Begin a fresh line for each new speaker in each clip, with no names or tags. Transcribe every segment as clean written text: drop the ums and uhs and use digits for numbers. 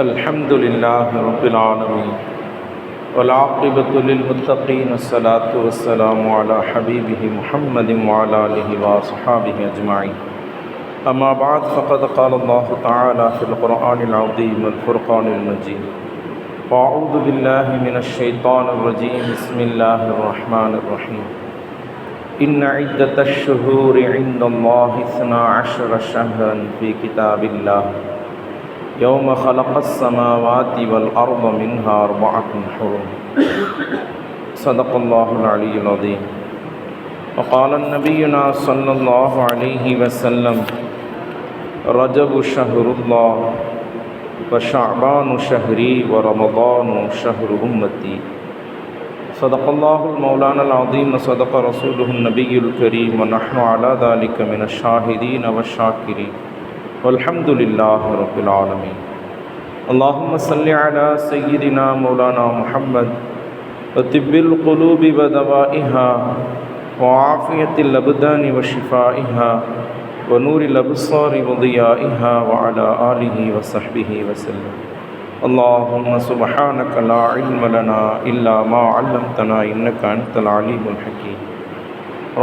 الحمد لله رب العالمين والعاقبة للمتقين والصلاة والسلام على حبيبه محمد وعلى آله وصحابه أجمعين. أما بعد فقد قال الله تعالى في القرآن العظيم والفرقان المجيد: أعوذ بالله من الشيطان الرجيم بسم الله الرحمن الرحيم. إن عدة الشهور عند الله 12 شهرا في كتاب الله يوم خلق السماوات والأرض منها 4 حرم. صدق الله العلي العظيم. وقال نبينا صلى الله عليه وسلم: رجب شهر الله وشعبان شهري ورمضان شهر أمتي. صدق الله المولانا العظيم وصدق رسوله النبي الكريم ونحن على ذلك من الشاهدين والشاكرين والحمد لله رب العالمين. اللهم صل على سيدنا مولانا محمد وطب القلوب ودوائها وعافية الأبدان وشفائها ونور الأبصار وضيائها وعلى آله وصحبه وسلم. اللهم سبحانك لا علم لنا إلا ما علمتنا إنك أنت العليم الحكيم.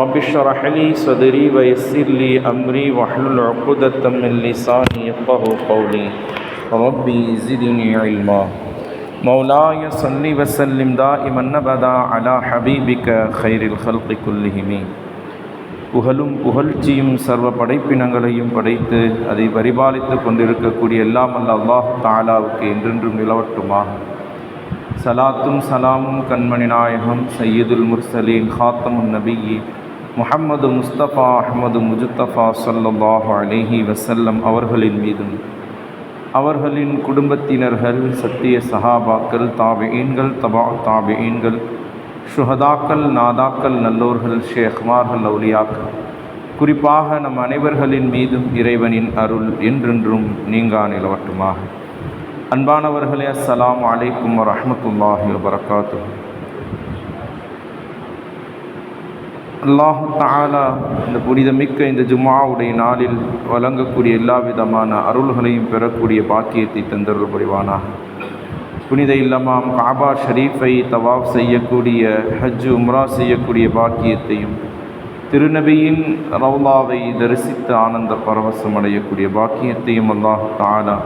رب اشرح لي صدري ويسر لي أمري واحلل عقدة من لساني يفقهوا قولي. ربي زدني علما. مولاي صل وسلم دائما أبدا على حبيبك خير الخلق كلهم. புகழும் புகழ்ச்சியும் சர்வ படைப்பினங்களையும் படைத்து அதை பரிபாலித்து கொண்டிருக்கக்கூடிய எல்லாம் அல்ல அல்லாஹ் தஆலாவுக்கு என்றென்றும் நிலவட்டுமாக. சலாத்தும் சலாமும் கண்மணி நாயகம் சையதுல் முர்சலீன் ஹாத்தமுன் நபியி முஹம்மது முஸ்தபா அஹ்மது முஜ்தபா ஸல்லல்லாஹு அலைஹி வஸல்லம் அவர்களின் மீதும் அவர்களின் குடும்பத்தினர்கள், சத்திய சஹாபாக்கள், தாபிஈன்கள், தபா தாபிஈன்கள், ஷுஹதாக்கள், நாதாக்கள், நல்லோர்கள், ஷேக்மார்கள், அவுலியாக்கள், குறிப்பாக நம் அனைவர்களின் மீதும் இறைவனின் அருள் என்றென்றும் நீங்கா நிலவட்டுமாக. அன்பானவர்களே, அஸ்ஸலாமு அலைக்கும் வரஹ்மத்துல்லாஹி வபரகாத்துஹு. அல்லாஹு தஆலா இந்த புனிதமிக்க இந்த ஜும்ஆவுடைய நாளில் வழங்கக்கூடிய எல்லா விதமான அருள்களையும் பெறக்கூடிய பாக்கியத்தை தந்தருள் புரிவானாக. புனித இல்லமாம் காபா ஷரீஃபை தவாஃப் செய்யக்கூடிய, ஹஜ் உம்ரா செய்யக்கூடிய பாக்கியத்தையும், திருநபியின் ரவுலாவை தரிசித்து ஆனந்த பரவசம் அடையக்கூடிய பாக்கியத்தையும் அல்லாஹ் தஆலா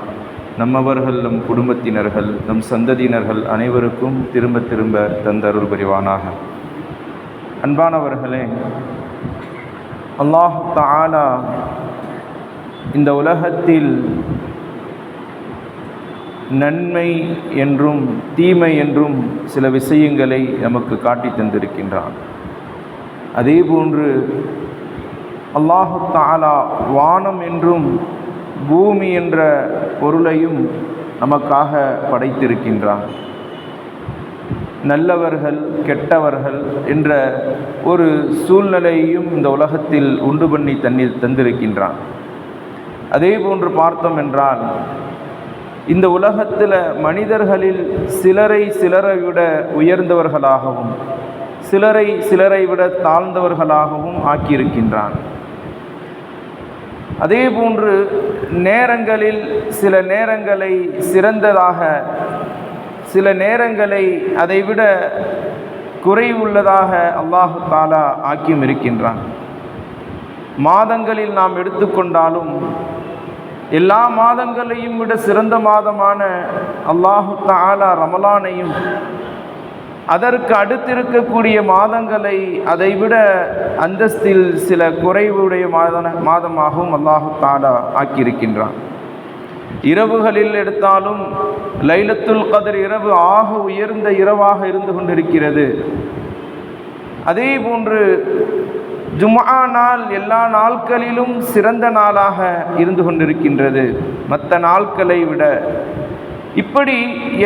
நம்மவர்கள், நம் குடும்பத்தினர்கள், நம் சந்ததியினர்கள் அனைவருக்கும் திரும்ப திரும்ப தந்தருள் புரிவானாக. அன்பானவர்களே, அல்லாஹ் தஆலா இந்த உலகத்தில் நன்மை என்றும் தீமை என்றும் சில விஷயங்களை நமக்கு காட்டி தந்திருக்கின்றான். அதேபோன்று அல்லாஹு தஆலா வானம் என்றும் பூமி என்ற பொருளையும் நமக்காக படைத்திருக்கின்றான். நல்லவர்கள் கெட்டவர்கள் என்ற ஒரு சூழ்நிலையையும் இந்த உலகத்தில் உண்டு பண்ணி தந்திருக்கின்றான். அதே போன்று பார்த்தோம் என்றால், இந்த உலகத்தில் மனிதர்களில் சிலரை விட உயர்ந்தவர்களாகவும் சிலரை விட தாழ்ந்தவர்களாகவும் ஆக்கியிருக்கின்றான். அதே போன்று நேரங்களில் சில நேரங்களை சிறந்ததாக, சில நேரங்களை அதைவிட குறைவுள்ளதாக அல்லாஹு தஆலா ஆக்கியும் இருக்கின்றான். மாதங்களில் நாம் எடுத்துக்கொண்டாலும் எல்லா மாதங்களையும் விட சிறந்த மாதமான அல்லாஹு தஆலா ரமலானையும், அதற்கு அடுத்திருக்கக்கூடிய மாதங்களை அதைவிட அந்தஸ்தில் சில குறைவுடைய மாதமாகவும் அல்லாஹு தஆலா ஆக்கியிருக்கின்றான். இரவுகளில் எடுத்தாலும் லைலத்துல் கத்ர் இரவு ஆக உயர்ந்த இரவாக இருந்து கொண்டிருக்கிறது. அதே போன்று ஜும்ஆ நாள் எல்லா நாட்களிலும் சிறந்த நாளாக இருந்து கொண்டிருக்கின்றது மற்ற நாட்களை விட. இப்படி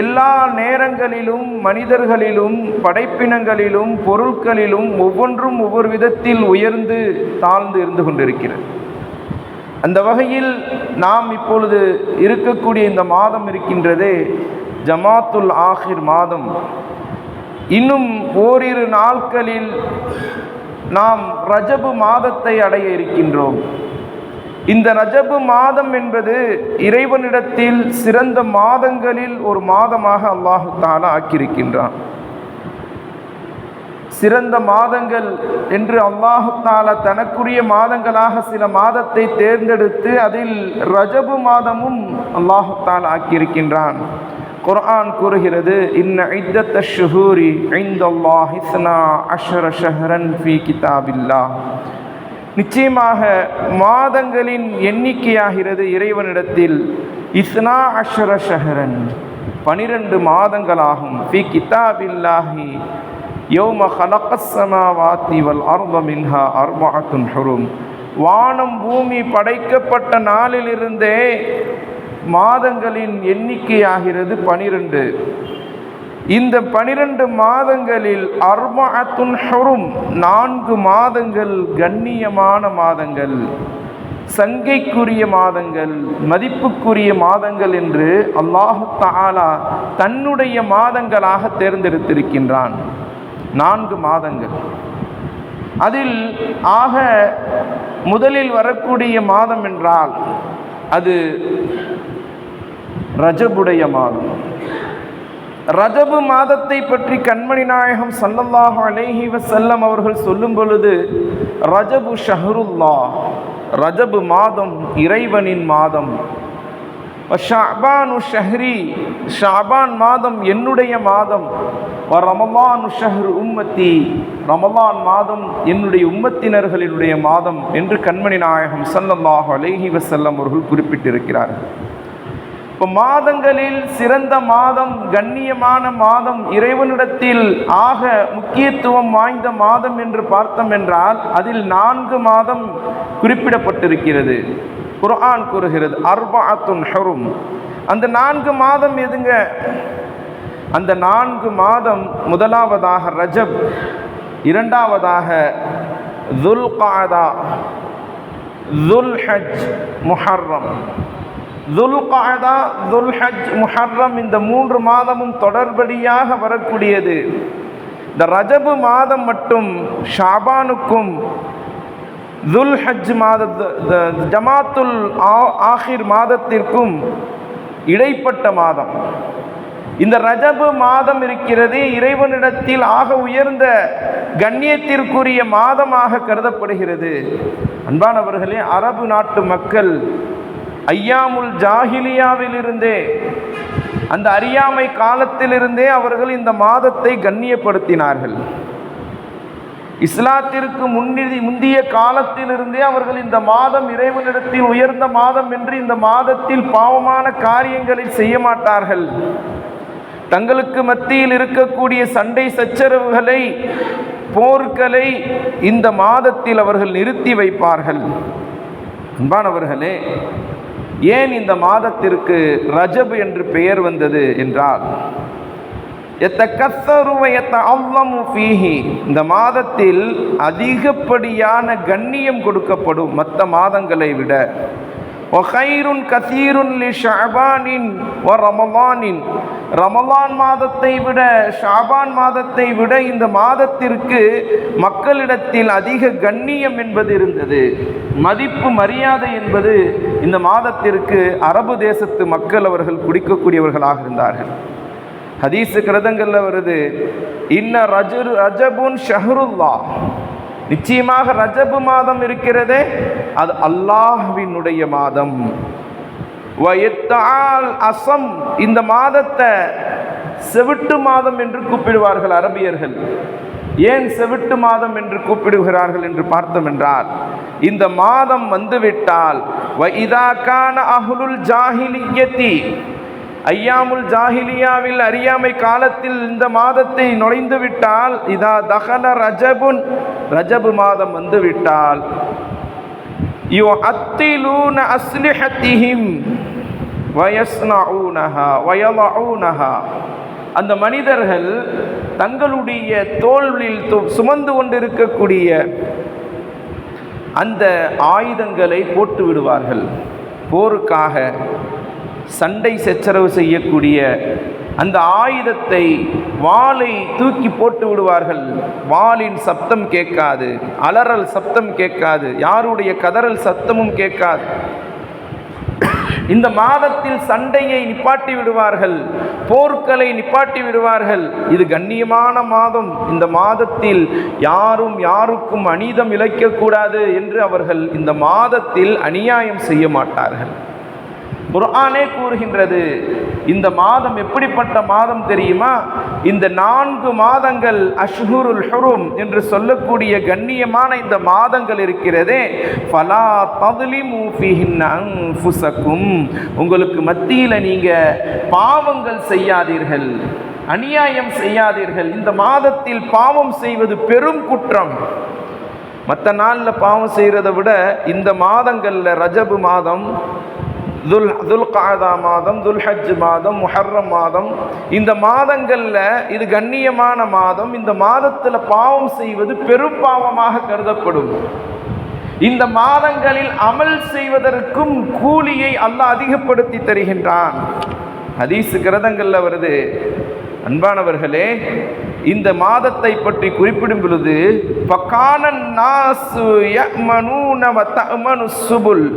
எல்லா நேரங்களிலும், மனிதர்களிலும், படைப்பினங்களிலும், பொருட்களிலும் ஒவ்வொன்றும் ஒவ்வொரு விதத்தில் உயர்ந்து தாழ்ந்து இருந்து கொண்டிருக்கிறது. அந்த வகையில் நாம் இப்பொழுது இருக்கக்கூடிய இந்த மாதம் இருக்கின்றதே, ஜமாத்துல் ஆஹிர் மாதம். இன்னும் ஓரிரு நாட்களில் நாம் ரஜபு மாதத்தை அடைய இருக்கின்றோம். இந்த ரஜபு மாதம் என்பது இறைவனிடத்தில் சிறந்த மாதங்களில் ஒரு மாதமாக அல்லாஹு தஆலா ஆக்கியிருக்கின்றான். சிறந்த மாதங்கள் என்று அல்லாஹு தஆலா தனக்குரிய மாதங்களாக சில மாதத்தை தேர்ந்தெடுத்து அதில் ரஜபு மாதமும் அல்லாஹு தஆலா ஆக்கியிருக்கின்றான். குர்ஆன் கூறுகிறது, இன்ன இத்தத்த ஷுஹூரி இன்தல்லாஹி 12 ஷஹ்ரன் ஃபீ கிதாபில்லாஹ். நிச்சயமாக மாதங்களின் எண்ணிக்கையாகிறது இறைவனிடத்தில் 12 ஷஹ்ரன் 12 மாதங்களாகும். ஃபீ கிதாபில்லாஹி யௌம ஹலக்கஸ் ஸமாவாத்தி வல் அர்த மின்ஹா அர்பஅத்துன் ஹுரும். வானம் பூமி படைக்கப்பட்ட நாளிலிருந்தே மாதங்களின் எண்ணிக்கையாகிறது 12. இந்த 12 மாதங்களில் அர்பஅத்துன் ஹுரும் 4 மாதங்கள் கண்ணியமான மாதங்கள், சங்கைக்குரிய மாதங்கள், மதிப்புக்குரிய மாதங்கள் என்று அல்லாஹு தஆலா தன்னுடைய மாதங்களாக தேர்ந்தெடுத்திருக்கின்றான். 4 மாதங்கள். அதில் ஆக முதலில் வரக்கூடிய மாதம் என்றால் அது ரஜபுடைய மாதம். ரஜபு மாதத்தை பற்றி கண்மணி நாயகம் ஸல்லல்லாஹு அலைஹி வஸல்லம் அவர்கள் சொல்லும் பொழுது, ரஜபு ஷஹ்ருல்லாஹ், ரஜபு மாதம் இறைவனின் மாதம். ஷஅபானு ஷஹ்ரி, ஷஅபான் மாதம் என்னுடைய மாதம். ரமலானு ஷஹ்ரு உம்மத்தி, ரமலான் மாதம் என்னுடைய உம்மத்தினர்களினுடைய மாதம் என்று கண்மணி நாயகம் ஸல்லல்லாஹு அலைஹி வஸல்லம் அவர்கள் குறிப்பிட்டிருக்கிறார்கள். இப்போ மாதங்களில் சிறந்த மாதம், கண்ணியமான மாதம், இறைவனிடத்தில் ஆக முக்கியத்துவம் வாய்ந்த மாதம் என்று பார்த்தோம் என்றால் அதில் 4 மாதம் குறிப்பிடப்பட்டிருக்கிறது. குர்ஆன் கூறுகிறது அர்பஅத்துன் ஹுரும். அந்த 4 மாதம் எதுங்க? அந்த 4 மாதம் முதலாவதாக ரஜப், இரண்டாவதாக துல்காதா, துல்ஹஜ், முஹர்ரம். துல்காதா, துல்ஹஜ், முஹர்ரம் இந்த 3 மாதமும் தொடர்படியாக வரக்கூடியது. இந்த ரஜபு மாதம் மட்டும் ஷாபானுக்கும் துல்ஹஜ் மாத ஜமாத்துல் ஆஹிர் மாதத்திற்கும் இடைப்பட்ட மாதம். இந்த ரஜபு மாதம் இருக்கிறது இறைவனிடத்தில் ஆக உயர்ந்த கண்ணியத்திற்குரிய மாதமாக கருதப்படுகிறது. அன்பானவர்களே, அரபு நாட்டு மக்கள் ஐயாமுல் ஜாஹிலியாவிலிருந்தே, அந்த அறியாமை காலத்திலிருந்தே அவர்கள் இந்த மாதத்தை கண்ணியப்படுத்தினார்கள். இஸ்லாத்திற்கு முந்திய காலத்திலிருந்தே அவர்கள் இந்த மாதம் இறைவனிடத்தில் உயர்ந்த மாதம் என்று இந்த மாதத்தில் பாவமான காரியங்களை செய்ய மாட்டார்கள். தங்களுக்கு மத்தியில் இருக்கக்கூடிய சண்டை சச்சரவுகளை, போர்களை இந்த மாதத்தில் அவர்கள் நிறுத்தி வைப்பார்கள். அன்பானவர்களே, ஏன் இந்த மாதத்திற்கு ரஜப் என்று பெயர் வந்தது என்றால், இந்த மாதத்தில் அதிகப்படியான கண்ணியம் கொடுக்கப்படும் மற்ற மாதங்களை விட. ரமலான் மாதத்தை விட, ஷாபான் மாதத்தை விட இந்த மாதத்திற்கு மக்களிடத்தில் அதிக கண்ணியம் என்பது இருந்தது. மதிப்பு மரியாதை என்பது இந்த மாதத்திற்கு அரபு தேசத்து மக்கள் அவர்கள் குடிக்கக்கூடியவர்களாக இருந்தார்கள். ஹதீஸ் கிரதங்கள்ல வருது, இன்ன ரஜபுன் ஷஹ்ருல்லாஹ், நிச்சயமாக ரஜபு மாதம் இருக்கிறதே அது அல்லாஹ்வினுடைய மாதம். அசம், இந்த மாதத்தை செவிட்டு மாதம் என்று கூப்பிடுவார்கள் அரபியர்கள். ஏன் செவிட்டு மாதம் என்று கூப்பிடுகிறார்கள் என்று பார்த்தோம் என்றால், இந்த மாதம் வந்துவிட்டால் இதா கான அஹ்லுல் ஜாஹிலிய்யத்தி, ஐயாமுல் ஜாஹிலியாவில் அறியாமை காலத்தில் இந்த மாதத்தை நுழைந்து விட்டால், இதா தகல ரஜபுன், ரஜபு மாதம் வந்துவிட்டால், யுஅத்திலூன அஸ்லிஹத்திஹிம் வயஸ்னஊனஹா வயலஊனஹா, அந்த மனிதர்கள் தங்களுடைய தோளில் சுமந்து கொண்டிருக்கக்கூடிய அந்த ஆயுதங்களை போட்டு விடுவார்கள். போருக்காக சண்டை சச்சரவு செய்யக்கூடிய அந்த ஆயுதத்தை, வாளை தூக்கி போட்டு விடுவார்கள். வாளின் சப்தம் கேட்காது, அலறல் சப்தம் கேட்காது, யாருடைய கதறல் சத்தமும் கேட்காது. இந்த மாதத்தில் சண்டையை நிப்பாட்டி விடுவார்கள், போர்க்களை நிப்பாட்டி விடுவார்கள். இது கண்ணியமான மாதம், இந்த மாதத்தில் யாரும் யாருக்கும் அநீதம் இழைக்கக்கூடாது என்று அவர்கள் இந்த மாதத்தில் அநியாயம் செய்ய மாட்டார்கள். குர்ஆனே கூறுகின்றது. இந்த மாதம் எப்படிப்பட்ட மாதம் தெரியுமா? இந்த 4 மாதங்கள் அஷ்ஹுருல் ஹுரும் என்று சொல்லக்கூடிய கண்ணியமான இந்த மாதங்கள் இருக்கிறதே, ஃபலா தظலிமு ஃபீஹின்ன அன்ஃபுஸக்கும், உங்களுக்கு மத்தியில் நீங்க பாவங்கள் செய்யாதீர்கள், அநியாயம் செய்யாதீர்கள். இந்த மாதத்தில் பாவம் செய்வது பெரும் குற்றம். மற்ற நாளில் பாவம் செய்கிறத விட இந்த மாதங்களில், ரஜபு மாதம், துல்காதா மாதம், துல்ஹஜ் மாதம், முஹர்ரம் மாதம், இந்த மாதங்களில் இது கண்ணியமான மாதம். இந்த மாதத்தில் பாவம் செய்வது பெரும் பாவமாக கருதப்படும். இந்த மாதங்களில் அமல் செய்வதற்கும் கூலியை அல்லாஹ் அதிகப்படுத்தி தருகின்றான். ஹதீஸ் கிரந்தங்களில் வருது. அன்பானவர்களே, இந்த மாதத்தை பற்றி குறிப்பிடும் பொழுது ஃபகானன் நாசு யஅமனூன வ தஅமனு சுபுல்,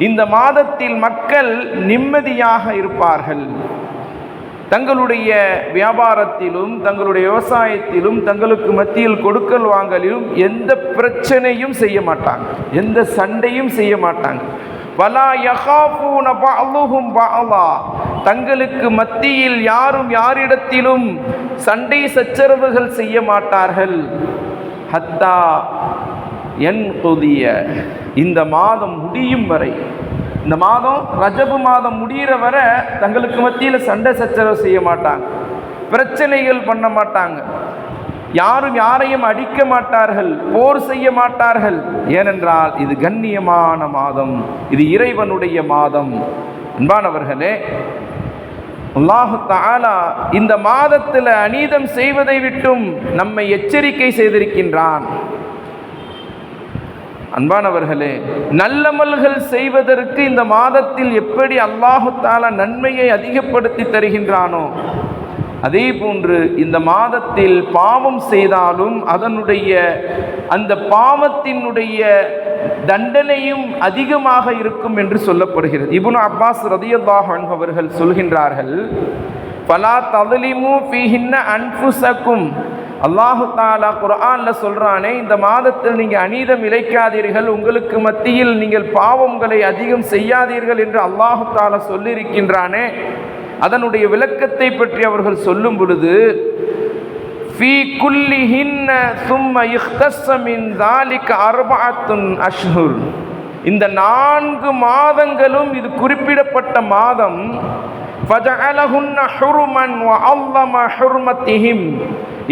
இந்த மாதத்தில் மக்கள் நிம்மதியாக இருப்பார்கள். தங்களுடைய வியாபாரத்திலும், தங்களுடைய விவசாயத்திலும், தங்களுக்கு மத்தியில் கொடுக்கல் வாங்கலிலும் எந்த பிரச்சனையும் செய்ய மாட்டாங்க, எந்த சண்டையும் செய்ய மாட்டாங்க. வலா யகாஃபூன பஅதுஹும் பஅதா, தங்களுக்கு மத்தியில் யாரும் யாரிடத்திலும் சண்டை சச்சரவுகள் செய்ய மாட்டார்கள். ஹத்தா யன்குதிய, இந்த மாதம் முடியும் வரை, இந்த மாதம் ரஜபு மாதம் முடிகிற வரை தங்களுக்கு மத்தியில் சண்டை சச்சரவு செய்ய மாட்டாங்க, பிரச்சனைகள் பண்ண மாட்டாங்க, யாரும் யாரையும் அடிக்க மாட்டார்கள், போர் செய்ய மாட்டார்கள். ஏனென்றால் இது கண்ணியமான மாதம், இது இறைவனுடைய மாதம். அன்பானவர்களே, அல்லாஹு தஆலா இந்த மாதத்தில் அநீதம் செய்வதை விட்டும் நம்மை எச்சரிக்கை செய்திருக்கின்றான். அன்பானவர்களே, நல்லமல்கள் செய்வதற்கு இந்த மாதத்தில் எப்படி அல்லாஹு தஆலா நன்மையை அதிகப்படுத்தி தருகின்றானோ, அதே போன்று இந்த மாதத்தில் பாவம் செய்தாலும் அதனுடைய அந்த பாவத்தினுடைய தண்டனையும் அதிகமாக இருக்கும் என்று சொல்லப்படுகிறது. இப்னு அப்பாஸ் ரலியல்லாஹு அன்ஹு அவர்கள் சொல்கின்றார்கள், ஃபலா தظலிமு ஃபீஹின்ன அன்ஃபுஸக்கும், அல்லாஹு தஆலா குர்ஆன்ல சொல்றானே, இந்த மாதத்தில் நீங்கள் அநீதம் இழைக்காதீர்கள், உங்களுக்கு மத்தியில் நீங்கள் பாவங்களை அதிகம் செய்யாதீர்கள் என்று அல்லாஹு தஆலா சொல்லியிருக்கின்றானே, அதனுடைய விளக்கத்தை பற்றி அவர்கள் சொல்லும் பொழுது, ஃபீ குல்லிஹின்ன சும்ம இஹ்தஸ்ஸ மின் ஸாலிக அர்பஅத்துன் அஷ்ஹுர், இந்த 4 மாதங்களும் இது குறிப்பிடப்பட்ட மாதம். ஃபஜஅலஹுன்ன ஹுருமன் வ அல்லம ஹுர்மத்திஹிம்,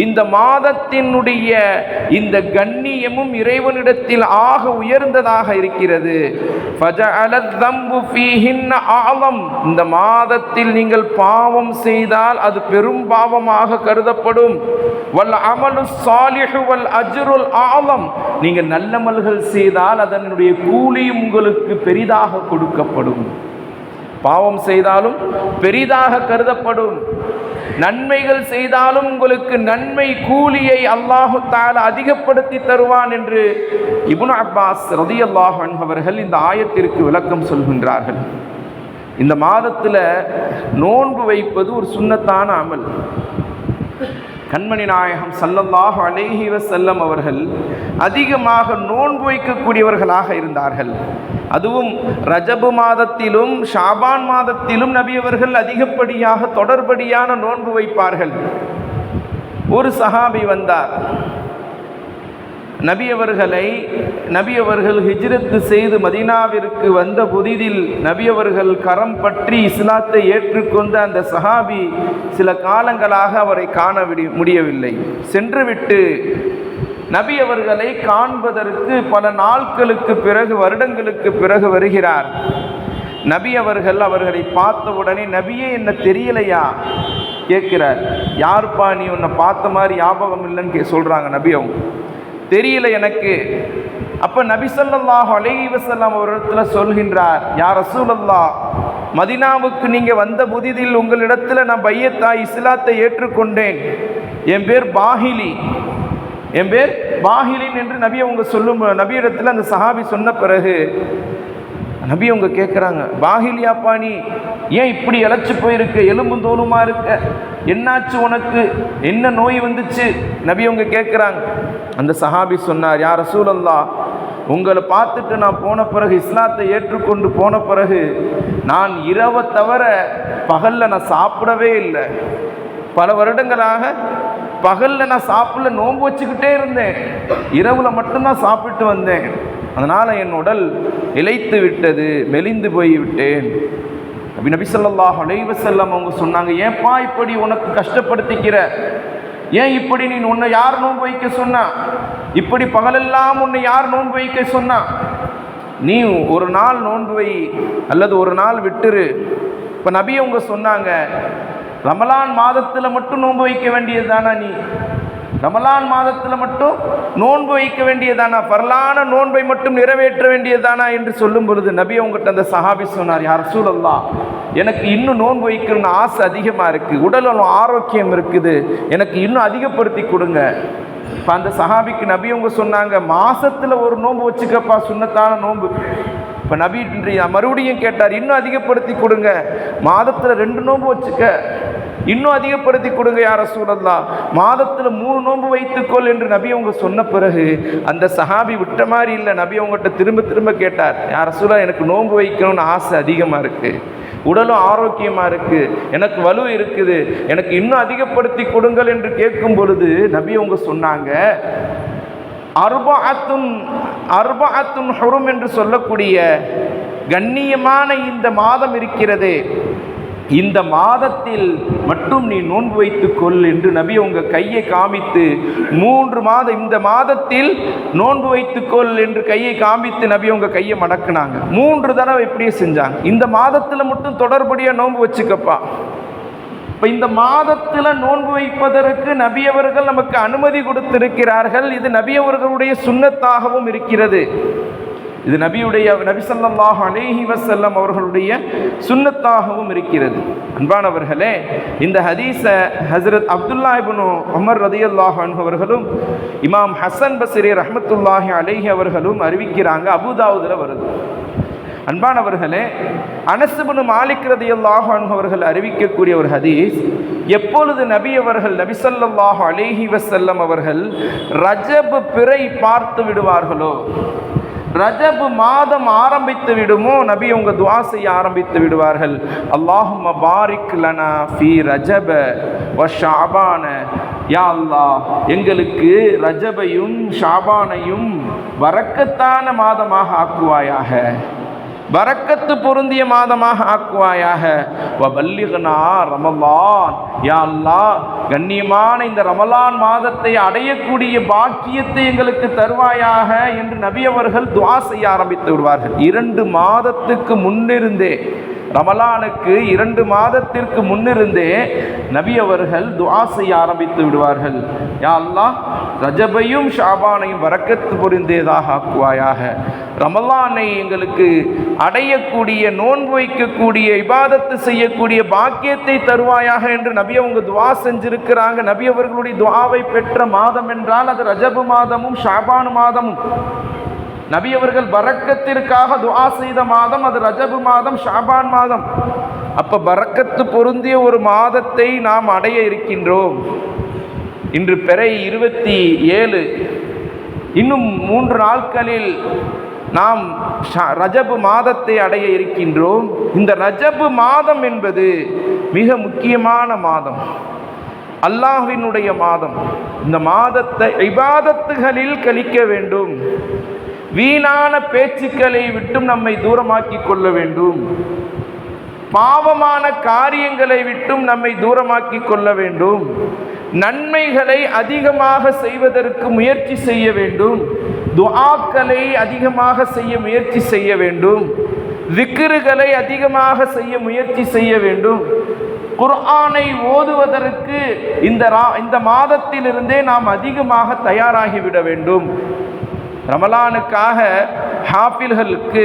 இந்த மாதத்தினுடைய இந்த கண்ணியமும் இறைவனிடத்தில் ஆக உயர்ந்ததாக இருக்கிறது. ஃபஜஅலத் தம்பு ஃபீஹின்ன அஅலம், இந்த மாதத்தில் நீங்கள் பாவம் செய்தால் அது பெரும் பாவமாக கருதப்படும். வல் அமலு ஸாலிஹு வல் அஜ்ருல் அஅலம், நீங்கள் நல்லமல்கள் செய்தால் அதனுடைய கூலியும் உங்களுக்கு பெரிதாக கொடுக்கப்படும். பாவம் செய்தாலும் பெரிதாக கருதப்படும், நன்மைகள் செய்தாலும் உங்களுக்கு நன்மை கூலியை அல்லாஹு தஆலா அதிகப்படுத்தி தருவான் என்று இப்னு அப்பாஸ் ரலியல்லாஹு அன்ஹு அவர்கள் இந்த ஆயத்திற்கு விளக்கம் சொல்கின்றார்கள். இந்த மாதத்தில் நோன்பு வைப்பது ஒரு சுன்னத்தான அமல். கண்மணி நாயகம் ஸல்லல்லாஹு அலைஹி வஸல்லம் அவர்கள் அதிகமாக நோன்பு வைக்கக்கூடியவர்களாக இருந்தார்கள். அதுவும் ரஜபு மாதத்திலும் ஷாபான் மாதத்திலும் நபி அவர்கள் அதிகப்படியாக தொடர்படியான நோன்பு வைப்பார்கள். ஒரு சஹாபி வந்தார். நபி அவர்கள் ஹிஜ்ரத்து செய்து மதீனாவிற்கு வந்த புதிதில் நபி அவர்கள் கரம் பற்றி இஸ்லாத்தை ஏற்றுக்கொண்ட அந்த சஹாபி சில காலங்களாக அவரை காண முடியவில்லை. சென்றுவிட்டு நபி அவர்களை காண்பதற்கு பல நாட்களுக்கு பிறகு, வருடங்களுக்கு பிறகு வருகிறார். நபி அவர்களை பார்த்த உடனே, நபியே என்ன தெரியலையா கேட்கிறார். யாருப்பா நீ, உன்னை பார்த்த மாதிரி ஞாபகம் இல்லைன்னு சொல்கிறாங்க நபி. அவங்க தெரியல எனக்கு. அப்போ நபி ஸல்லல்லாஹு அலைஹி வஸல்லம் அவரிடத்துல சொல்கின்றார், யா ரசூலல்லாஹ், மதீனாவுக்கு நீங்கள் வந்த புதிதில் உங்களிடத்தில் நான் பையத்தாய் இஸ்லாத்தை ஏற்றுக்கொண்டேன். என் பேர் பாஹிலி, என் பேர் பாஹிலின் என்று நபி அவங்க சொல்லும் நபியிடத்தில் அந்த சஹாபி சொன்ன பிறகு நபி அவங்க கேட்குறாங்க, பாஹிலியாப்பா நீ ஏன் இப்படி இழைச்சி போயிருக்க, எலும்பும் தோலுமா இருக்க, என்னாச்சு உனக்கு, என்ன நோய் வந்துச்சு? நபி அவங்க கேட்குறாங்க. அந்த சஹாபி சொன்னார், யா ரசூலல்லாஹ், உங்களை பார்த்துட்டு நான் போன பிறகு, இஸ்லாத்தை ஏற்றுக்கொண்டு போன பிறகு நான் இரவை தவிர பகலில் நான் சாப்பிடவே இல்லை. பல வருடங்களாக பகலில் நான் சாப்பிடல, நோன்பு வச்சுக்கிட்டே இருந்தேன், இரவில் மட்டும்தான் சாப்பிட்டு வந்தேன். அதனால் என் உடல் இளைத்து விட்டது, மெலிந்து போய் விட்டேன். நபி ஸல்லல்லாஹு அலைஹி வஸல்லம் அவங்க சொன்னாங்க, ஏன்பா இப்படி உனக்கு கஷ்டப்படுத்திக்கிற, ஏன் இப்படி நீ உன்னை யார் நோன்பு வைக்க சொன்னா, இப்படி பகலெல்லாம் உன்னை யார் நோன்பு வைக்க சொன்னா, நீ ஒரு நாள் நோன்பு வை அல்லது ஒரு நாள் விட்டுரு. இப்போ நபி அவங்க சொன்னாங்க, ரமலான் மாதத்தில் மட்டும் நோன்பு வைக்க வேண்டியதுதானா, நீ ரமலான் மாதத்தில் மட்டும் நோன்பு வைக்க வேண்டியதானா, பரலான நோன்பை மட்டும் நிறைவேற்ற வேண்டியதானா என்று சொல்லும் பொழுது நபி அவங்ககிட்ட அந்த சஹாபி சொன்னார், யா ரசூலல்லாஹ், எனக்கு இன்னும் நோன்பு வைக்கணும்னு ஆசை அதிகமாக இருக்குது, உடலும் ஆரோக்கியம் இருக்குது, எனக்கு இன்னும் அதிகப்படுத்தி கொடுங்க. இப்போ அந்த சஹாபிக்கு நபி அவங்க சொன்னாங்க, மாதத்தில் ஒரு நோன்பு வச்சுக்கப்பா, சுன்னத்தான நோன்பு. இப்போ நபி மறுபடியும் கேட்டார், இன்னும் அதிகப்படுத்தி கொடுங்க, மாதத்தில் 2 நோன்பு வச்சுக்க, இன்னும் அதிகப்படுத்தி கொடுங்க யா ரசூலல்லாஹ், மாதத்தில் 3 நோன்பு வைத்துக்கொள் என்று நபி அவங்க சொன்ன பிறகு அந்த சஹாபி விட்ட மாதிரி இல்லை. நபி அவங்ககிட்ட திரும்ப திரும்ப கேட்டார், யா ரசூலல்லாஹ், எனக்கு நோன்பு வைக்கணும்னு ஆசை அதிகமாக இருக்குது, உடலும் ஆரோக்கியமாக இருக்குது, எனக்கு வலு இருக்குது, எனக்கு இன்னும் அதிகப்படுத்தி கொடுங்கள் என்று கேட்கும் பொழுது நபி அவங்க சொன்னாங்க, அர்பஅத்துன் ஹுரும் என்று சொல்லக்கூடிய கண்ணியமான இந்த மாதம் இருக்கிறதே, இந்த மாதத்தில் மட்டும் நீ நோன்பு வைத்துக்கொள் என்று நபி உங்க கையை காமித்து 3 மாதம் இந்த மாதத்தில் நோன்பு வைத்துக்கொள் என்று கையை காமித்து நபி உங்க கையை மடக்குனாங்க. 3 தடவை இப்படியே செஞ்சாங்க. இந்த மாதத்தில் மட்டும் தொடர்புடைய நோன்பு வச்சுக்கப்பா. இப்போ இந்த மாதத்தில் நோன்பு வைப்பதற்கு நபி அவர்கள் நமக்கு அனுமதி கொடுத்திருக்கிறார்கள். இது நபி அவர்களுடைய சுன்னத்தாகவும் இருக்கிறது. இது நபி ஸல்லல்லாஹு அலைஹி வஸல்லம் அவர்களுடைய சுன்னத்தாகவும் இருக்கிறது. அன்பானவர்களே, இந்த ஹதீஸை ஹஜ்ரத் அப்துல்லா இப்னு உமர் ரலியல்லாஹு அன்ஹு அவர்களும் இமாம் ஹசன் பஸ்ரி ரஹ்மத்துல்லாஹி அலைஹி அவர்களும் அறிவிக்கிறாங்க. அபூதாவுதில் வருது. அன்பானவர்களே, அனஸ் இப்னு மாலிக் ரலியல்லாஹு அன்ஹு அவர்கள் அறிவிக்கக்கூடிய ஒரு ஹதீஸ், எப்பொழுது நபி ஸல்லல்லாஹு அலைஹி வஸல்லம் அவர்கள் ரஜப் பிறை பார்த்து விடுவார்களோ, ரஜப் மாதம் ஆரம்பித்து விடுமோ, நபி உங்க துஆ செய்ய ஆரம்பித்து விடுவார்கள். அல்லாஹும்ம பாரிக் லனா ஃபீ ரஜப வ ஷஅபான, யா அல்லாஹ், எங்களுக்கு ரஜபையும் ஷாபானையும் பரக்கத்தான மாதமாக ஆக்குவாயாக, பரக்கத்து பொருந்திய மாதமாக ஆக்குவாயாக. வபல்லிக்னா ரமலான், யா அல்லாஹ், கண்ணியமான இந்த ரமலான் மாதத்தை அடையக்கூடிய பாக்கியத்தை எங்களுக்கு தருவாயாக என்று நபி அவர்கள் துஆ செய்ய ஆரம்பித்து விடுவார்கள். 2 மாதத்துக்கு முன்னிருந்தே, ரமலானுக்கு 2 மாதத்திற்கு முன்னிருந்தே நபி அவர்கள் துஆ செய்ய ஆரம்பித்து விடுவார்கள். யா அல்லாஹ், ரஜபையும் ஷாபானையும் பரக்கத்து பொருந்தியதாக ஆக்குவாயாக, ரமலானை எங்களுக்கு அடையக்கூடிய, நோன்பு வைக்கக்கூடிய, இபாதத்து செய்யக்கூடிய பாக்கியத்தை தருவாயாக என்று நபி அவங்க துஆ செஞ்சிருக்கிறாங்க. நபி அவர்களுடைய துஆவை பெற்ற மாதம் என்றால் அது ரஜபு மாதமும் ஷாபான் மாதமும். நபி அவர்கள் பரக்கத்திற்காக துஆ செய்த மாதம் அது ரஜபு மாதம், ஷாபான் மாதம். அப்ப பரக்கத்து பொருந்திய ஒரு மாதத்தை நாம் அடைய இருக்கின்றோம். இன்று பிறை 27, இன்னும் 3 நாட்களில் நாம் ரஜபு மாதத்தை அடைய இருக்கின்றோம். இந்த ரஜபு மாதம் என்பது மிக முக்கியமான மாதம், அல்லாஹ்வினுடைய மாதம். இந்த மாதத்தை இபாதத்துகளில் கழிக்க வேண்டும், வீணான பேச்சுக்களை விட்டும் நம்மை தூரமாக்கி கொள்ள வேண்டும், பாவமான காரியங்களை விட்டும் நம்மை தூரமாக்கி கொள்ள வேண்டும், நன்மைகளை அதிகமாக செய்வதற்கு முயற்சி செய்ய வேண்டும், துஆக்களை அதிகமாக செய்ய முயற்சி செய்ய வேண்டும், திக்ருகளை அதிகமாக செய்ய முயற்சி செய்ய வேண்டும். குர்ஆனை ஓதுவதற்கு இந்த மாதத்திலிருந்தே நாம் அதிகமாக தயாராகிவிட வேண்டும். ரமலானுக்காக ஹாஃபில்களுக்கு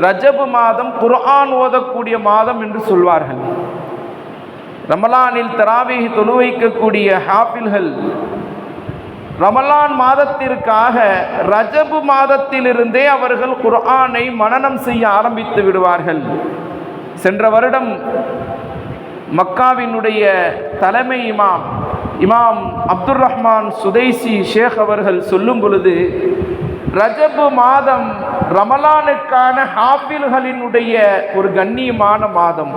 ரஜபு மாதம் குர்ஆன் ஓதக்கூடிய மாதம் என்று சொல்வார்கள். ரமலானில் தராவீஹ் தொழுவைக்கக்கூடிய ஹாஃபில்கள் ரமலான் மாதத்திற்காக ரஜபு மாதத்திலிருந்தே அவர்கள் குர்ஆனை மனனம் செய்ய ஆரம்பித்து விடுவார்கள். சென்ற வருடம் மக்காவினுடைய தலைமை இமாம் அப்துர் ரஹ்மான் சுதைசி ஷேக் அவர்கள் சொல்லும் பொழுது, ரஜபு மாதம் ரமலானுக்கான ஹாஃபில்களினுடைய ஒரு கண்ணியமான மாதம்.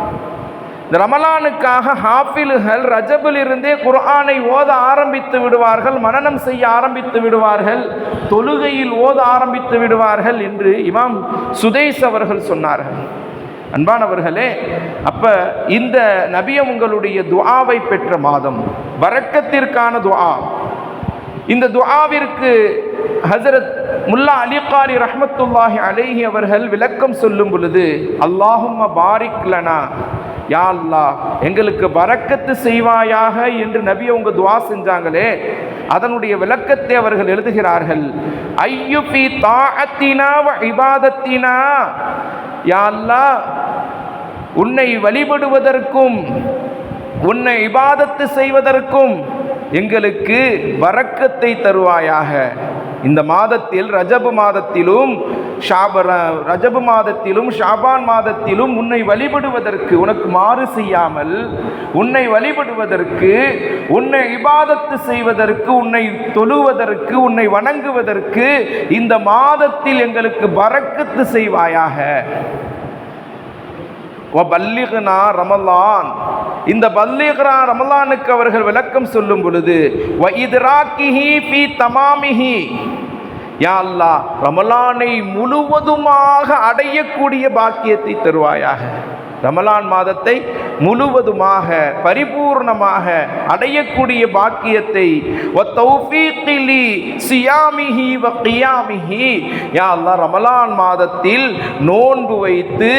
இந்த ரமலானுக்காக ஹாஃபில்கள் ரஜபிலிருந்தே குர்ஆனை ஓத ஆரம்பித்து விடுவார்கள், மனனம் செய்ய ஆரம்பித்து விடுவார்கள், தொழுகையில் ஓத ஆரம்பித்து விடுவார்கள் என்று இமாம் சுதைஸ் அவர்கள் சொன்னார்கள். அன்பானவர்களே, அப்ப இந்த நபியம் உங்களுடைய துஆவை பெற்ற மாதம், பரக்கத்திற்கான துஆ. இந்த துஆவிற்கு ஹஸரத் முல்லா அலி காரி ரஹ்மத்துல்லாஹி அலைஹி அவர்கள் விளக்கம் சொல்லும் பொழுது, அல்லாஹும்ம பாரிக் லனா, யா அல்லாஹ் எங்களுக்கு பரக்கத்து செய்வாயாக என்று நபி அவங்க துஆ செஞ்சாங்களே, அதனுடைய விளக்கத்தை அவர்கள் எழுதுகிறார்கள். ஐயு ஃபீ தாஅத்தினா வ இபாதத்தினா, யா அல்லாஹ் உன்னை வழிபடுவதற்கும் உன்னை இபாதத்து செய்வதற்கும் எங்களுக்கு பரக்கத்தை தருவாயாக. இந்த மாதத்தில் ரஜபு மாதத்திலும் ஷாபான் மாதத்திலும் உன்னை வழிபடுவதற்கு, உனக்கு மாறு செய்யாமல் உன்னை வழிபடுவதற்கு, உன்னை இபாதத்து செய்வதற்கு, உன்னை தொழுவதற்கு, உன்னை வணங்குவதற்கு இந்த மாதத்தில் எங்களுக்கு பரக்கத்து செய்வாயாக. வபல்லிக்னா ரமலான், இந்த பல்லிக்னா ரமலானுக்கு அவர்கள் விளக்கம் சொல்லும் பொழுது, வ இத்ராக்கிஹி ஃபீ தமாமிஹி, யா அல்லாஹ் ரமலானை முழுவதுமாக அடையக்கூடிய பாக்கியத்தை தருவாயாக. ரமலான் மாதத்தை முழுவதுமாக பரிபூர்ணமாக அடையக்கூடிய பாக்கியத்தை, வ தௌஃபீக் லி சியாமிஹி வ கியாமிஹி, யா அல்லாஹ் ரமலான் மாதத்தில் நோன்பு வைத்து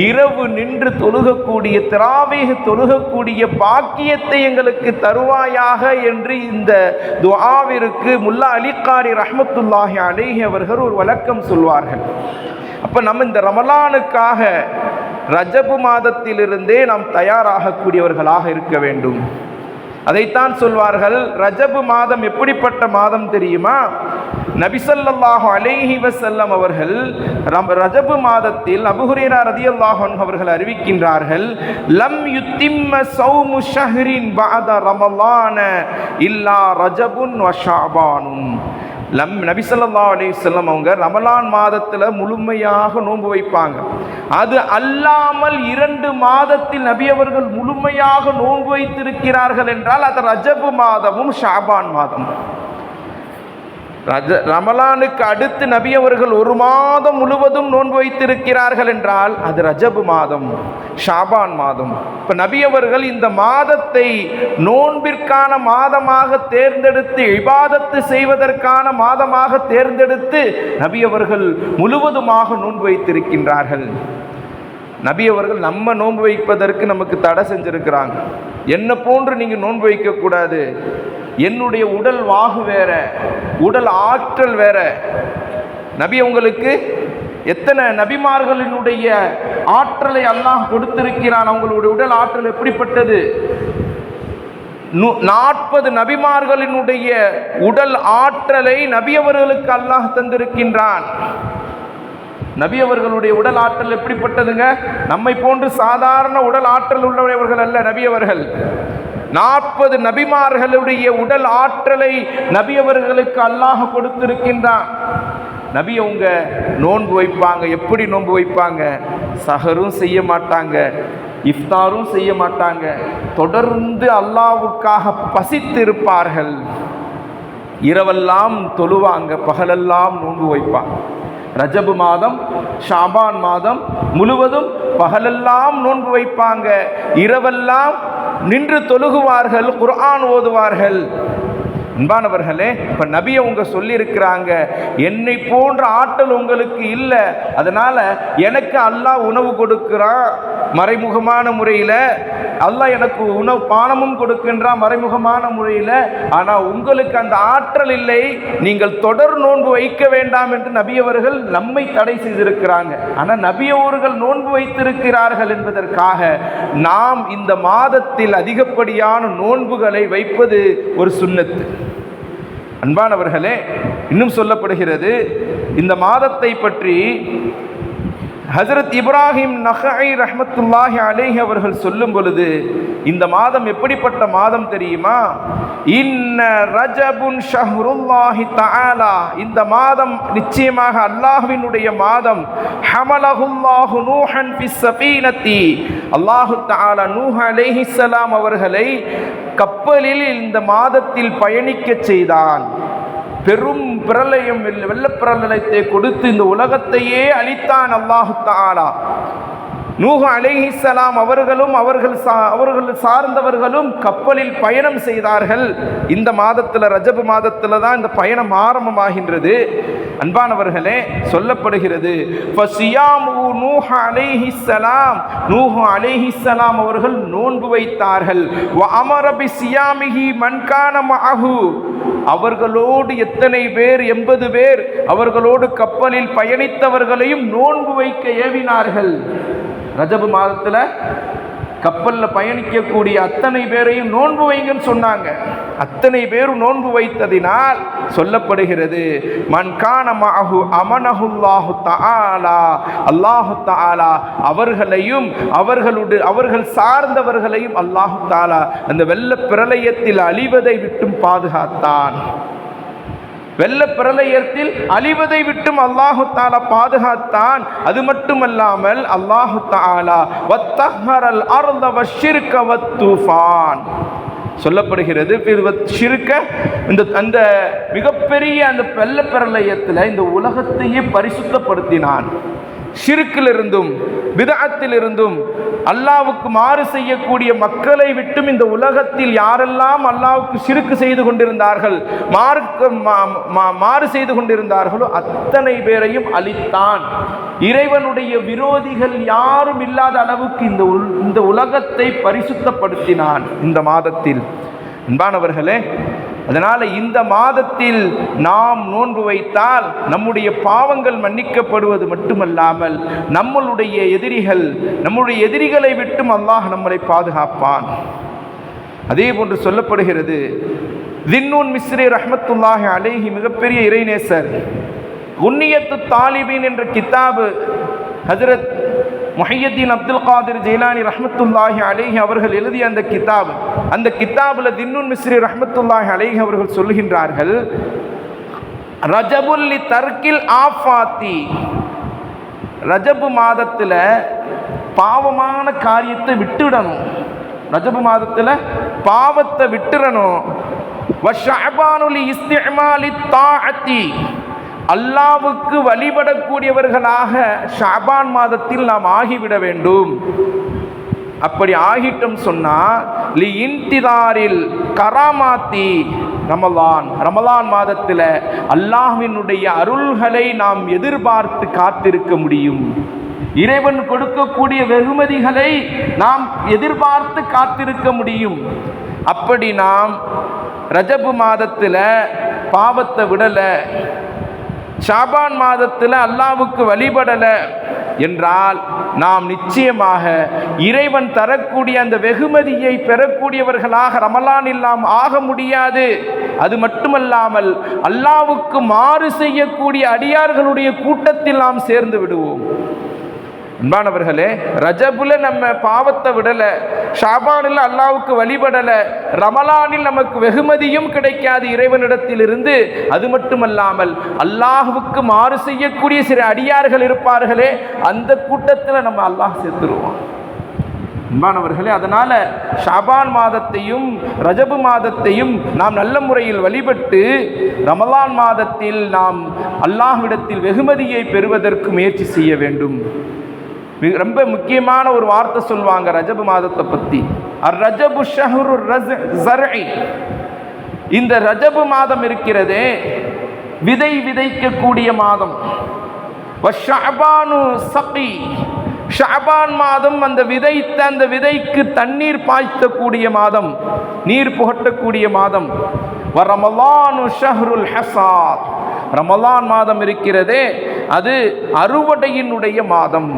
இரவு நின்று தொழுகக்கூடிய, தராவீஹ் தொழுகக்கூடிய பாக்கியத்தை எங்களுக்கு தருவாயாக என்று இந்த துஆவிற்கு முல்லா அலி காரி ரஹ்மத்துல்லாஹி அலைஹி அவர்கள் ஒரு விளக்கம் சொல்வார்கள். அப்ப நம்ம இந்த ரமலானுக்காக ரஜபு மாதத்திலிருந்தே நாம் தயாராகக்கூடியவர்களாக இருக்க வேண்டும். அதைத்தான் சொல்வார்கள். ரஜபு மாதம் எப்படிப்பட்ட மாதம் தெரியுமா? நபி ஸல்லல்லாஹு அலைஹி வஸல்லம் அவர்கள் ரஜபு மாதத்தில் அபூ ஹுரைரா ரலியல்லாஹு அன்ஹு அவர்கள் அறிவிக்கின்றார்கள், லம் யுத்திம்ம ஸௌமு ஷஹ்ரின் பஅத ரமலான இல்லா ரஜபுன் வ ஷஅபானுன். நபி ஸல்லல்லாஹு அலைஹி வஸல்லம் அவங்க ரமலான் மாதத்தில் முழுமையாக நோன்பு வைப்பாங்க. அது அல்லாமல் 2 மாதத்தில் நபி அவர்கள் முழுமையாக நோன்பு வைத்திருக்கிறார்கள் என்றால் அது ரஜபு மாதமும் ஷாபான் மாதம். ரமலானுக்கு அடுத்து நபி அவர்கள் 1 மாதம் முழுவதும் நோன்பு வைத்திருக்கிறார்கள் என்றால் அது ரஜபு மாதம், ஷாபான் மாதம். இப்போ நபி அவர்கள் இந்த மாதத்தை நோன்பிற்கான மாதமாக தேர்ந்தெடுத்து, இபாதத்து செய்வதற்கான மாதமாக தேர்ந்தெடுத்து நபி அவர்கள் முழுவதுமாக நோன்பு வைத்திருக்கின்றார்கள். நபி அவர்கள் நம்ம நோன்பு வைப்பதற்கு நமக்கு தடை செஞ்சிருக்கிறாங்க. என்ன போன்று நீங்கள் நோன்பு வைக்கக்கூடாது, என்னுடைய உடல் வாகு வேற, உடல் ஆற்றல் வேற. நபி அவங்களுக்கு எத்தனை நபிமார்களினுடைய ஆற்றலை அல்லாஹ் கொடுத்திருக்கிறான். அவங்களுடைய உடல் ஆற்றல் எப்படிப்பட்டது? 40 நபிமார்களினுடைய உடல் ஆற்றலை நபி அவர்களுக்கு அல்லாஹ் தந்திருக்கின்றான். நபி அவர்களுடைய உடல் ஆற்றல் எப்படிப்பட்டதுங்க? நம்மை போன்று சாதாரண உடல் ஆற்றல் உள்ளவர்கள் அல்ல நபி அவர்கள். 40 நபிமார்களுடைய உடல் ஆற்றலை நபி அவர்களுக்கு அல்லாஹ் கொடுத்திருக்கின்றான். நபி அவங்க நோன்பு வைப்பாங்க. எப்படி நோன்பு வைப்பாங்க? சஹரும் செய்ய மாட்டாங்க, இஃப்தாரும் செய்ய மாட்டாங்க, தொடர்ந்து அல்லாஹ்வுக்காக பசித்திருப்பார்கள். இரவெல்லாம் தொழுவாங்க, பகலெல்லாம் நோன்பு வைப்பாங்க. ரஜபு மாதம், ஷாபான் மாதம் முழுவதும் பகலெல்லாம் நோன்பு வைப்பாங்க, இரவெல்லாம் நின்று தொழுகுவார்கள், குர்ஆன் ஓதுவார்கள். அன்பானவர்களே, இப்போ நபி அவங்க சொல்லியிருக்கிறாங்க, என்னை போன்ற ஆற்றல் உங்களுக்கு இல்லை, அதனால் எனக்கு அல்லாஹ் உணவு கொடுக்குறான், மறைமுகமான முறையில். அல்லாஹ் எனக்கு உணவு பானமும் கொடுக்கின்றான் மறைமுகமான முறையில். ஆனால் உங்களுக்கு அந்த ஆற்றல் இல்லை, நீங்கள் தொடர் நோன்பு வைக்க வேண்டாம் என்று நபி அவர்கள் நம்மை தடை செய்திருக்கிறாங்க. ஆனால் நபி அவர்கள் நோன்பு வைத்திருக்கிறார்கள் என்பதற்காக நாம் இந்த மாதத்தில் அதிகப்படியான நோன்புகளை வைப்பது ஒரு சுன்னத்து. அன்பானவர்களே, இன்னும் சொல்லப்படுகிறது இந்த மாதத்தை பற்றி ஹஜ்ரத் இப்ராஹிம் நஹை ரஹ்மத்துல்லாஹி அலைஹி அவர்கள் சொல்லும் பொழுது, இந்த மாதம் எப்படிப்பட்ட மாதம் தெரியுமா? இன்ன ரஜபுன் ஷஹ்ருல்லாஹி தஆலா, இந்த மாதம் நிச்சயமாக அல்லாஹ்வினுடைய மாதம். ஹமலஹுல்லாஹு நூஹன் ஃபிஸ் ஸஃபீனத்தி, அல்லாஹ் தஆலா நூஹ் அலைஹிஸ்ஸலாம் அவர்களை கப்பலில் இந்த மாதத்தில் பயணிக்க செய்தான். பெரும் பிரளயம், வெள்ளப்பிரளயத்தை கொடுத்து இந்த உலகத்தையே அழித்தான் அல்லாஹ் தஆலா. நூஹ் அலைஹிஸ்ஸலாம் அவர்களும் அவர்கள் சார்ந்தவர்களும் கப்பலில் பயணம் செய்தார்கள். இந்த மாதத்தில், ரஜப் மாதத்தில் தான் இந்த பயணம் ஆரம்பமாகின்றது. அன்பானவர்களே, சொல்லப்படுகிறது நூஹ் அலைஹிஸ்ஸலாம் அவர்கள் நோன்பு வைத்தார்கள். அவர்களோடு எத்தனை பேர்? 80 பேர். அவர்களோடு கப்பலில் பயணித்தவர்களையும் நோன்பு வைக்க ஏவினார்கள். ரஜபு மாதத்தில் கப்பலில் பயணிக்கக்கூடிய அத்தனை பேரையும் நோன்பு வைங்கன்னு சொன்னாங்க. அத்தனை பேரும் நோன்பு வைத்ததினால் சொல்லப்படுகிறது, மன் கான மஅஹு அமனஹுல்லாஹு தஆலா, அல்லாஹு தஆலா அவர்களையும் அவர்கள் சார்ந்தவர்களையும் அல்லாஹு தஆலா அந்த வெள்ள பிரளயத்தில் அழிவதை விட்டும் பாதுகாத்தான். வெள்ள பிரளயத்தில் அழிவதை விட்டும் அல்லாஹு தஆலா பாதுகாத்தான். அது மட்டுமல்லாமல் அல்லாஹு தஆலா வத்தஹரல் அர்த வஷ்ஷிர்க வத்தூஃபான், சொல்லப்படுகிறது அந்த மிகப்பெரிய அந்த வெள்ள பிரளயத்தில் இந்த உலகத்தையே பரிசுத்தப்படுத்தினான். ஷிர்க்கிலிருந்தும் பிதஅத்திலிருந்தும் அல்லாஹ்வுக்கு மாறு செய்யக்கூடிய மக்களை விட்டும் இந்த உலகத்தில் யாரெல்லாம் அல்லாஹ்வுக்கு ஷிர்க் செய்து கொண்டிருந்தார்கள், மாறு செய்து கொண்டிருந்தார்களோ அத்தனை பேரையும் அழித்தான். இறைவனுடைய விரோதிகள் யாரும் இல்லாத அளவுக்கு இந்த உலகத்தை பரிசுத்தப்படுத்தினான் இந்த மாதத்தில். அன்பானவர்களே, அதனால் இந்த மாதத்தில் நாம் நோன்பு வைத்தால் நம்முடைய பாவங்கள் மன்னிக்கப்படுவது மட்டுமல்லாமல் நம்மளுடைய எதிரிகளை விட்டும் அல்லாஹ் நம்மளை பாதுகாப்பான். அதே போன்று சொல்லப்படுகிறது, தின்னூன் மிஸ்ரி ரஹ்மத்துல்லாஹி அலைஹி மிகப்பெரிய இறைநேசர், குன்னியத்து தாலிபீன் என்ற கிதாபு ஹஜ்ரத் முஹையத்தீன் அப்துல் காதிர் ஜெயிலானி ரஹ்மத்துல்லாஹி அலைஹி அவர்கள் எழுதிய அந்த கிதாப், அந்த கிதாபில் தின்னூன் மிஸ்ரி ரஹ்மத்துல்லாஹி அலைஹி அவர்கள் சொல்லுகின்றார்கள், ரஜபுல்லி தர்க்கில் ஆஃபாத்தி, ரஜபு மாதத்தில் பாவமான காரியத்தை விட்டுடணும், ரஜபு மாதத்தில் பாவத்தை விட்டுறணும். வஷஅபானுலி இஸ்திஅமாலி தாஅத்தி, அல்லாவுக்கு வழிபடக்கூடியவர்களாக ஷஅபான் மாதத்தில் நாம் ஆகிவிட வேண்டும். அப்படி ஆகிட்டும் சொன்னால் லி இன்திதாரில் கராமாத்தி ரமலான் மாதத்தில் அல்லாஹ்வினுடைய அருள்களை நாம் எதிர்பார்த்து காத்திருக்க முடியும். இறைவன் கொடுக்கக்கூடிய வெகுமதிகளை நாம் எதிர்பார்த்து காத்திருக்க முடியும். அப்படி நாம் ரஜபு மாதத்தில் பாவத்தை விடலை, ஷாபான் மாதத்தில் அல்லாஹ்வுக்கு வழிபடலை என்றால் நாம் நிச்சயமாக இறைவன் தரக்கூடிய அந்த வெகுமதியை பெறக்கூடியவர்களாக ரமலானில் நாம் ஆக முடியாது. அது மட்டுமல்லாமல் அல்லாஹ்வுக்கு மாறு செய்யக்கூடிய அடியார்களுடைய கூட்டத்தில் நாம் சேர்ந்து விடுவோம். அன்பானவர்களே, ரஜபுல நம்ம பாவத்தை விடலை, ஷாபானில் அல்லாஹ்வுக்கு வழிபடலை, ரமலானில் நமக்கு வெகுமதியும் கிடைக்காது இறைவனிடத்திலிருந்து. அது மட்டுமல்லாமல் அல்லாஹ்வுக்கு மாறு செய்யக்கூடிய சில அடியார்கள் இருப்பார்களே, அந்த கூட்டத்தில் நம்ம அல்லாஹ் சேர்த்துருவோம். அன்பானவர்களே, அதனால் ஷாபான் மாதத்தையும் ரஜபு மாதத்தையும் நாம் நல்ல முறையில் வழிபட்டு ரமலான் மாதத்தில் நாம் அல்லாஹ்விடத்தில் வெகுமதியை பெறுவதற்கு முயற்சி செய்ய வேண்டும். ரொம்ப முக்கியமான ஒரு வார்த்தை சொல்வாங்க ரஜபு மாதத்தை பற்றி, அர்-ரஜபு ஷஹ்ரு ஸர்இ, இந்த ரஜபு மாதம் இருக்கிறதே விதை விதைக்கக்கூடிய மாதம். வஷஅபானு ஸகி, ஷஅபான் மாதம் அந்த விதைத்த அந்த விதைக்கு தண்ணீர் பாய்ச்சக்கூடிய மாதம், நீர் புகட்டக்கூடிய மாதம். ரமலானு ஷஹ்ருல் ஹஸாத், ரமலான் மாதம் இருக்கிறதே அது அறுவடையினுடைய மாதம்.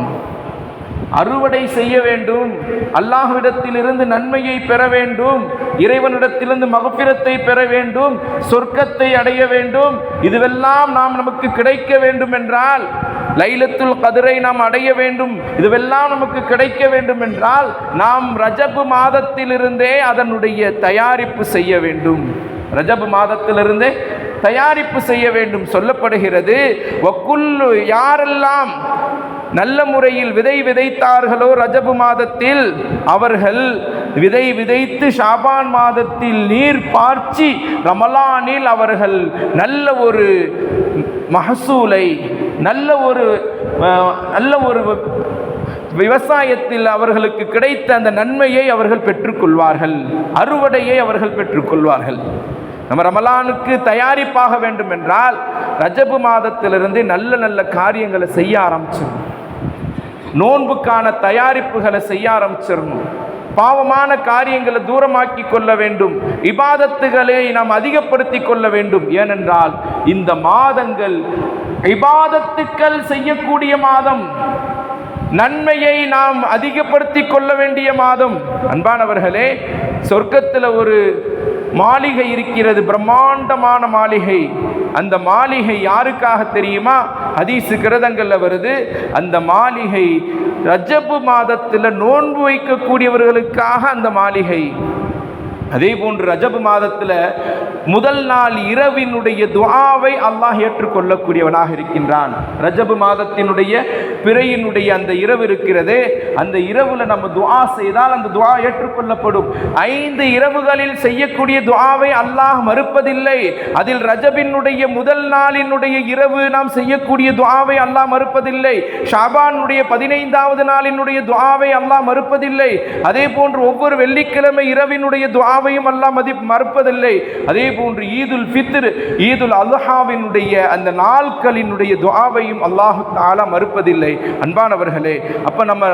அறுவடை செய்ய வேண்டும், அல்லாஹ்விடத்திலிருந்து நன்மையை பெற வேண்டும், இறைவனிடத்திலிருந்து மகஃபிரத்தை பெற வேண்டும், சொர்க்கத்தை அடைய வேண்டும். இதுவெல்லாம் நமக்கு கிடைக்க வேண்டும் என்றால், லைலத்துல் கத்ரை நாம் அடைய வேண்டும், இதுவெல்லாம் நமக்கு கிடைக்க வேண்டும் என்றால் நாம் ரஜப் மாதத்திலிருந்தே அதனுடைய தயாரிப்பு செய்ய வேண்டும். ரஜப் மாதத்திலிருந்தே தயாரிப்பு செய்ய வேண்டும். சொல்லப்படுகிறது, வக்குல்லு, யாரெல்லாம் நல்ல முறையில் விதை விதைத்தார்களோ ரஜப் மாதத்தில், அவர்கள் விதை விதைத்து ஷாபான் மாதத்தில் நீர் பாய்ச்சி ரமலானில் அவர்கள் நல்ல ஒரு மஹசூலை, நல்ல ஒரு விவசாயத்தில் அவர்களுக்கு கிடைத்த அந்த நன்மையை அவர்கள் பெற்றுக்கொள்வார்கள், அறுவடையை அவர்கள் பெற்றுக்கொள்வார்கள். நம்ம ரமலானுக்கு தயாரிப்பாக வேண்டும் என்றால் ரஜப் மாதத்திலிருந்து நல்ல நல்ல காரியங்களை செய்ய ஆரம்பிச்சிடணும். நோன்புக்கான தயாரிப்புகளை செய்ய ஆரம்பிச்சிடணும். பாவமான காரியங்களை தூரமாக்கி கொள்ள வேண்டும். இபாதத்துகளை நாம் அதிகப்படுத்தி கொள்ள வேண்டும். ஏனென்றால் இந்த மாதங்கள் இபாதத்துக்கள் செய்யக்கூடிய மாதம், நன்மையை நாம் அதிகப்படுத்தி கொள்ள வேண்டிய மாதம். அன்பானவர்களே, சொர்க்கத்தில் ஒரு மாளிகை இருக்கிறது, பிரம்மாண்டமான மாளிகை. அந்த மாளிகை யாருக்காக தெரியுமா? ஹதீஸ் கிரதங்கள்ல வருது, அந்த மாளிகை ரஜப் மாதத்தில் நோன்பு வைக்கக்கூடியவர்களுக்காக அந்த மாளிகை. அதே போன்று ரஜப் மாதத்தில் முதல் நாள் இரவினுடைய துஆவை அல்லாஹ் ஏற்றுக்கொள்ளக்கூடியவனாக இருக்கின்றான். ரஜப் மாதத்தினுடைய பிறையினுடைய அந்த இரவு இருக்கிறதே, அந்த இரவுல நம்ம துஆ செய்தால் அந்த துஆ ஏற்றுக்கொள்ளப்படும். 5 இரவுகளில் செய்யக்கூடிய துஆவை அல்லாஹ் மறுப்பதில்லை. அதில் ரஜபினுடைய முதல் நாளினுடைய இரவு நாம் செய்யக்கூடிய துஆவை அல்லாஹ் மறுப்பதில்லை. ஷாபானுடைய 15வது நாளினுடைய துஆவை அல்லாஹ் மறுப்பதில்லை. அதே போன்று ஒவ்வொரு வெள்ளிக்கிழமை இரவினுடைய துஆவையும் அல்லாஹ் மறுப்பதில்லை. அதே போன்று ஈதுல் ஃபித்ர், ஈதுல் அல்ஹாவினுடைய அந்த நாட்களினுடைய துஆவையும் அல்லாஹ் தஆலா மறுப்பதில்லை. அன்பானவர்களே, அப்ப நம்ம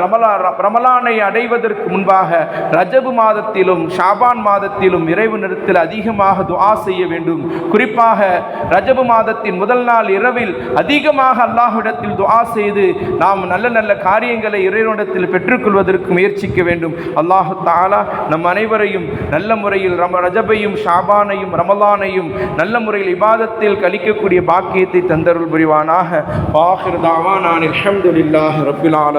ரமலானை அடைவதற்கு முன்பாக ரஜப் மாதத்திலும் ஷாபான் மாதத்திலும் இறைவனிடத்தில் அதிகமாக துஆ செய்ய வேண்டும். குறிப்பாக ரஜப் மாதத்தின் முதல் நாள் இரவில் அதிகமாக அல்லாஹ்விடத்தில் துஆ செய்து நாம் நல்ல நல்ல காரியங்களை இறைவனிடத்தில் பெற்றுக்கொள்வதற்கு முயற்சிக்க வேண்டும். அல்லாஹ் தஆலா நம் அனைவரையும் நல்ல முறையில் ரஜபையும் ஷாபானையும் ரமலானையும் நல்ல முறையில் இபாதத்தில் கழிக்கக்கூடிய பாக்கியத்தை தந்தருள் புரிவானாக. ஆகிர் தாவானா அல்ஹம்துலில்லாஹி ரப்பில் ஆலமீன்.